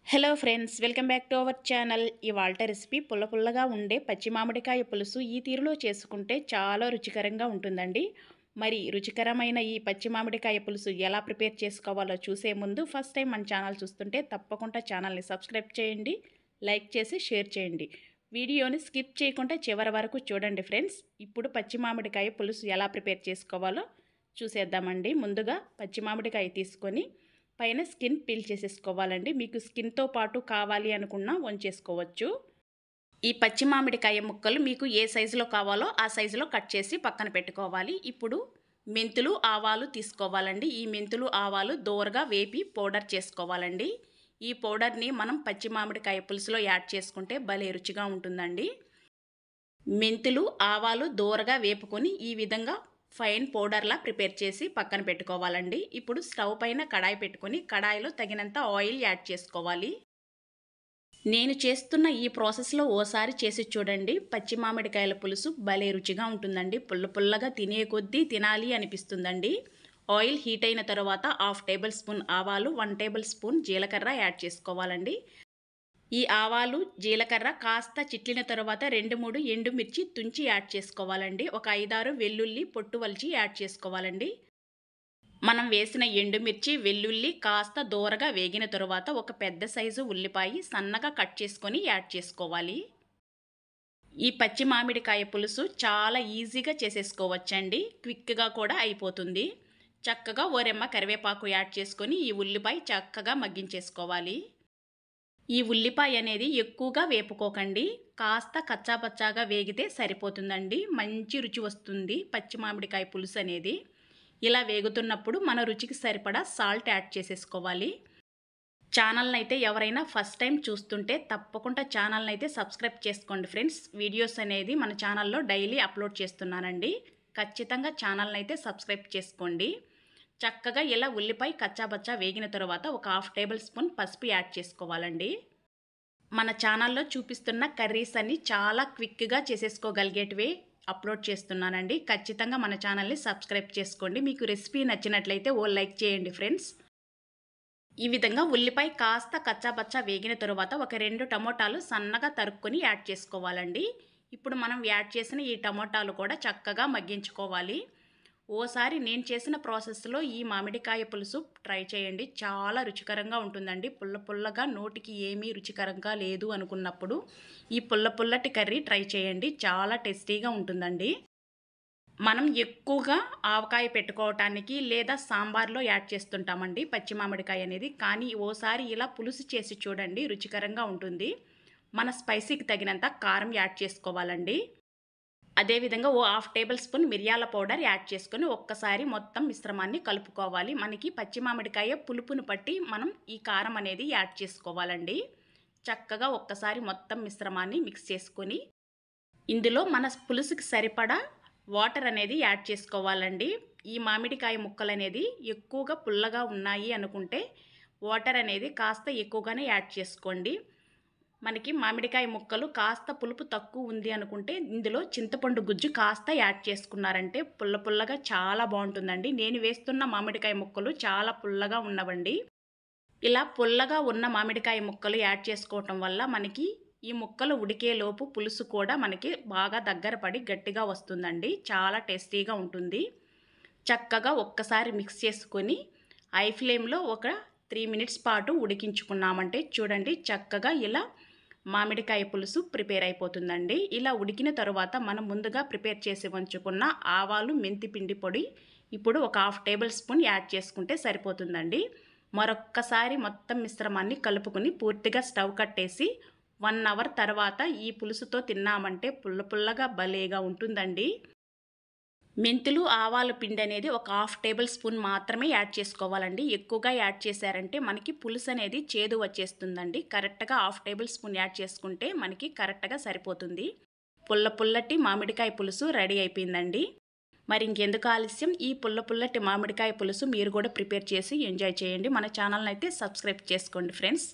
Hello friends, welcome back to our channel. ఇవాల్టి recipe పుల్లగా ఉండే పచ్చి మామిడికాయ పులుసు ఈ తీరులో చేసుకుంటే చాలా రుచికరంగా ఉంటుందండి. మరి రుచికరమైన ఈ పచ్చి మామిడికాయ పులుసు ఎలా ప్రిపేర్ చేసుకోవాలో చూసే ముందు ఫస్ట్ టైం మన ఛానల్ చూస్తుంటే తప్పకుండా ఛానల్ని సబ్స్క్రైబ్ చేయండి, లైక్ చేసి షేర్ చేయండి. వీడియోని స్కిప్ చేయకుండా చివరి వరకు చూడండి ఫ్రెండ్స్. ఇప్పుడు పచ్చి మామిడికాయ పులుసు ఎలా ప్రిపేర్ చేసుకోవాలో చూసేద్దామండి. ముందుగా పచ్చి మామిడికాయ తీసుకొని పైన స్కిన్ పీల్ చేసేసుకోవాలండి. మీకు స్కిన్తో పాటు కావాలి అనుకున్నా వంచేసుకోవచ్చు. ఈ పచ్చి మామిడికాయ ముక్కలు మీకు ఏ సైజులో కావాలో ఆ సైజులో కట్ చేసి పక్కన పెట్టుకోవాలి. ఇప్పుడు మెంతులు ఆవాలు తీసుకోవాలండి. ఈ మెంతులు ఆవాలు దోరగా వేపి పౌడర్ చేసుకోవాలండి. ఈ పౌడర్ని మనం పచ్చి మామిడికాయ పులుసులో యాడ్ చేసుకుంటే భలే రుచిగా ఉంటుందండి. మెంతులు ఆవాలు దోరగా వేపుకొని ఈ విధంగా ఫైన్ పౌడర్లా ప్రిపేర్ చేసి పక్కన పెట్టుకోవాలండి. ఇప్పుడు స్టవ్ పైన కడాయి పెట్టుకొని కడాయిలో తగినంత ఆయిల్ యాడ్ చేసుకోవాలి. నేను చేస్తున్న ఈ ప్రాసెస్లో ఓసారి చేసి చూడండి. పచ్చి మామిడికాయల పులుసు భలే రుచిగా ఉంటుందండి. పుల్లగా తినే కొద్దీ తినాలి అనిపిస్తుందండి. ఆయిల్ హీట్ అయిన తర్వాత 1/2 టేబుల్ స్పూన్ ఆవాలు, 1 టేబుల్ స్పూన్ జీలకర్ర యాడ్ చేసుకోవాలండి. ఈ ఆవాలు జీలకర్ర కాస్త చిట్లిన తర్వాత 2-3 ఎండుమిర్చి తుంచి యాడ్ చేసుకోవాలండి. ఒక 5-6 వెల్లుల్లి పొట్టు వలిచి యాడ్ చేసుకోవాలండి. మనం వేసిన ఎండుమిర్చి వెల్లుల్లి కాస్త దోరగా వేగిన తర్వాత ఒక పెద్ద సైజు ఉల్లిపాయ సన్నగా కట్ చేసుకొని యాడ్ చేసుకోవాలి. ఈ పచ్చి మామిడికాయ పులుసు చాలా ఈజీగా చేసేసుకోవచ్చండి. క్విక్గా కూడా అయిపోతుంది. చక్కగా ఓరెమ్మ కరివేపాకు యాడ్ చేసుకొని ఈ ఉల్లిపాయ చక్కగా మగ్గించేసుకోవాలి. ఈ ఉల్లిపాయ అనేది ఎక్కువగా వేపుకోకండి. కాస్త కచ్చాపచ్చాగా వేగితే సరిపోతుందండి. మంచి రుచి వస్తుంది పచ్చి మామిడికాయ పులుసు అనేది. ఇలా వేగుతున్నప్పుడు మన రుచికి సరిపడా సాల్ట్ యాడ్ చేసేసుకోవాలి. ఛానల్ని అయితే ఎవరైనా ఫస్ట్ టైం చూస్తుంటే తప్పకుండా ఛానల్ని అయితే సబ్స్క్రైబ్ చేసుకోండి ఫ్రెండ్స్. వీడియోస్ అనేది మన ఛానల్లో డైలీ అప్లోడ్ చేస్తున్నానండి. ఖచ్చితంగా ఛానల్ని అయితే సబ్స్క్రైబ్ చేసుకోండి. చక్కగా ఇలా ఉల్లిపాయ కచ్చాబచ్చా వేగిన తర్వాత ఒక 1/2 టేబుల్ స్పూన్ పసుపు యాడ్ చేసుకోవాలండి. మన ఛానల్లో చూపిస్తున్న కర్రీస్ అన్ని చాలా క్విక్గా చేసేసుకోగలిగేటివే అప్లోడ్ చేస్తున్నానండి. ఖచ్చితంగా మన ఛానల్ని సబ్స్క్రైబ్ చేసుకోండి. మీకు రెసిపీ నచ్చినట్లయితే ఓ లైక్ చేయండి ఫ్రెండ్స్. ఈ విధంగా ఉల్లిపాయ కాస్త కచ్చాబచ్చా వేగిన తర్వాత ఒక 2 టమోటాలు సన్నగా తరుక్కొని యాడ్ చేసుకోవాలండి. ఇప్పుడు మనం యాడ్ చేసిన ఈ టమోటాలు కూడా చక్కగా మగ్గించుకోవాలి. ఓసారి నేను చేసిన ప్రాసెస్లో ఈ మామిడికాయ పులుసు ట్రై చేయండి. చాలా రుచికరంగా ఉంటుందండి. పుల్లగా నోటికి ఏమీ రుచికరంగా లేదు అనుకున్నప్పుడు ఈ పుల్లటి కర్రీ ట్రై చేయండి. చాలా టేస్టీగా ఉంటుందండి. మనం ఎక్కువగా ఆవకాయ పెట్టుకోవటానికి లేదా సాంబార్లో యాడ్ చేస్తుంటామండి పచ్చి మామిడికాయ అనేది. కానీ ఓసారి ఇలా పులుసు చేసి చూడండి, రుచికరంగా ఉంటుంది. మన స్పైసీకి తగినంత కారం యాడ్ చేసుకోవాలండి. అదేవిధంగా ఓ 1/2 టేబుల్ స్పూన్ మిరియాల పౌడర్ యాడ్ చేసుకొని ఒక్కసారి మొత్తం మిశ్రమాన్ని కలుపుకోవాలి. మనకి పచ్చి మామిడికాయ పులుపును బట్టి మనం ఈ కారం అనేది యాడ్ చేసుకోవాలండి. చక్కగా ఒక్కసారి మొత్తం మిశ్రమాన్ని మిక్స్ చేసుకొని ఇందులో మన పులుసుకి సరిపడా వాటర్ అనేది యాడ్ చేసుకోవాలండి. ఈ మామిడికాయ ముక్కలు అనేది ఎక్కువగా పుల్లగా ఉన్నాయి అనుకుంటే వాటర్ అనేది కాస్త ఎక్కువగానే యాడ్ చేసుకోండి. మనకి మామిడికాయ ముక్కలు కాస్త పులుపు తక్కువ ఉంది అనుకుంటే ఇందులో చింతపండు గుజ్జు కాస్త యాడ్ చేసుకున్నారంటే పుల్లగా చాలా బాగుంటుందండి. నేను వేస్తున్న మామిడికాయ ముక్కలు చాలా పుల్లగా ఉన్నవండి. ఇలా పుల్లగా ఉన్న మామిడికాయ ముక్కలు యాడ్ చేసుకోవటం వల్ల మనకి ఈ ముక్కలు ఉడికేలోపు పులుసు కూడా మనకి బాగా దగ్గర పడి గట్టిగా వస్తుందండి. చాలా టేస్టీగా ఉంటుంది. చక్కగా ఒక్కసారి మిక్స్ చేసుకొని హై ఫ్లేమ్లో ఒక 3 మినిట్స్ పాటు ఉడికించుకున్నామంటే చూడండి చక్కగా ఇలా మామిడికాయ పులుసు ప్రిపేర్ అయిపోతుందండి. ఇలా ఉడికిన తర్వాత మనం ముందుగా ప్రిపేర్ చేసి ఉంచుకున్న ఆవాలు మెంతి పిండి పొడి ఇప్పుడు ఒక 1/2 టేబుల్ స్పూన్ యాడ్ చేసుకుంటే సరిపోతుందండి. మరొక్కసారి మొత్తం మిశ్రమాన్ని కలుపుకొని పూర్తిగా స్టవ్ కట్టేసి 1 అవర్ తర్వాత ఈ పులుసుతో తిన్నామంటే పుల్లగా భలేగా ఉంటుందండి. మెంతులు ఆవాల పిండి అనేది ఒక 1/2 టేబుల్ స్పూన్ మాత్రమే యాడ్ చేసుకోవాలండి. ఎక్కువగా యాడ్ చేశారంటే మనకి పులుసు అనేది చేదు వచ్చేస్తుందండి. కరెక్ట్గా 1/2 టేబుల్ స్పూన్ యాడ్ చేసుకుంటే మనకి కరెక్ట్గా సరిపోతుంది. పుల్లటి మామిడికాయ పులుసు రెడీ అయిపోయిందండి. మరి ఇంకెందుకు ఆలస్యం, ఈ పుల్లటి మామిడికాయ పులుసు మీరు కూడా ప్రిపేర్ చేసి ఎంజాయ్ చేయండి. మన ఛానల్ని అయితే సబ్స్క్రైబ్ చేసుకోండి ఫ్రెండ్స్.